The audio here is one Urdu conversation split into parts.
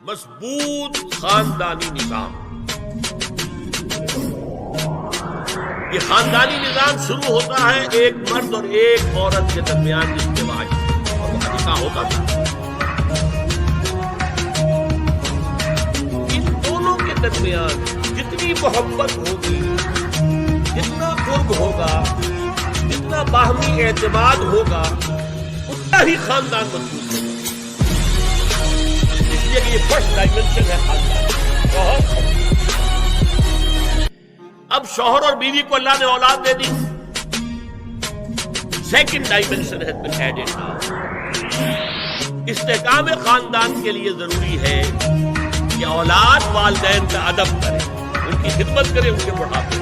مضبوط خاندانی نظام. یہ خاندانی نظام شروع ہوتا ہے ایک مرد اور ایک عورت کے درمیان اجتماع، اور وہ نکاح ہوتا تھا. ان دونوں کے درمیان جتنی محبت ہوگی، جتنا قرب ہوگا، جتنا باہمی اعتماد ہوگا، اتنا ہی خاندان مضبوط ہوگا. اس لیے کہ یہ فرسٹ ڈائمنشن ہے خاندان. اب شوہر اور بیوی کو اللہ نے اولاد دے دی. سیکنڈ ڈائمنشن ہے ایڈڈ ناؤ. استحکام خاندان کے لیے ضروری ہے کہ اولاد والدین کا ادب کرے، ان کی خدمت کرے ان کے بڑھاپے.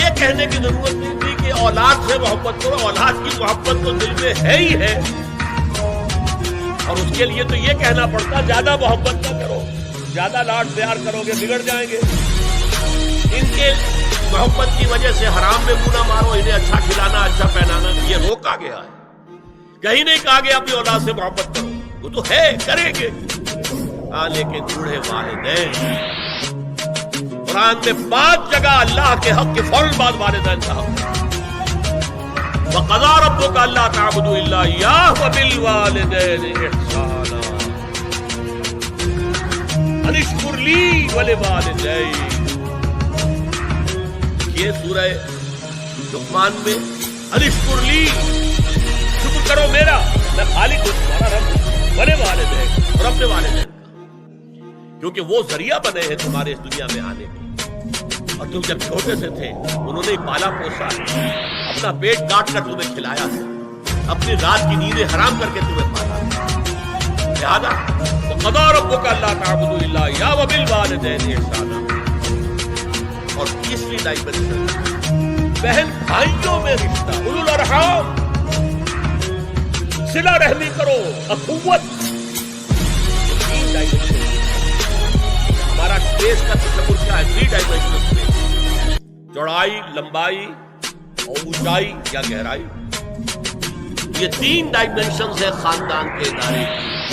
یہ کہنے کی ضرورت نہیں تھی کہ اولاد سے محبت کرو، اولاد کی محبت تو دل میں ہے ہی ہے. اور اس کے لیے تو یہ کہنا پڑتا زیادہ محبت نہ کرو، زیادہ لاڈ پیار کرو گے بگڑ جائیں گے. ان کے محبت کی وجہ سے حرام میں منہ نہ مارو، انہیں اچھا کھلانا، اچھا پہنانا، یہ روکا گیا ہے. کہیں نہیں کہا گیا اپنی اولاد سے محبت کرو، وہ تو ہے کریں گے. ہاں لیکن بوڑھے والدین، قرآن میں 5 جگہ اللہ کے حق کے فوراً بعد والدین کا حق ہے. وَقَضَىٰ رَبُّكَ أَلَّا تَعْبُدُوا إِلَّا إِيَّاهُ وَبِالْوَالِدَيْنِ إِحْسَانًا أَنِ اشْكُرْ لِي وَلِوَالِدَيْكَ. یہ سورہ لقمان میں أَنِ اشْكُرْ لِي، شکر کرو میرا، میں خالق ہوں، تمہارا رب ہوں، وَلِوَالِدَيْكَ، اور اپنے والدین کا، کیونکہ وہ ذریعہ بنے ہیں تمہارے اس دنیا میں آنے کے. اور تم جب چھوٹے سے تھے انہوں نے پالا پوسا، اپنا پیٹ کاٹ کر تمہیں کھلایا ہے، اپنی رات کی نیندیں حرام کر کے تمہیں پالا. لہذا وَقَضَىٰ رَبُّكَ أَلَّا تَعْبُدُوا إِلَّا إِيَّاهُ وَبِالْوَالِدَيْنِ إِحْسَانًا. اور تیسری ڈائمنشن بہن بھائیوں میں رشتہ، اولو الارحام، صلہ رحمی کرو، اخوت. 3 ڈائمنشن. ہمارا اسپیس کا تصور کیا ہے؟ 3 ڈائمنشن اسپیس، چوڑائی، لمبائی اور اونچائی یا گہرائی. یہ 3 ڈائمنشنز ہے خاندان کے ادارے کی.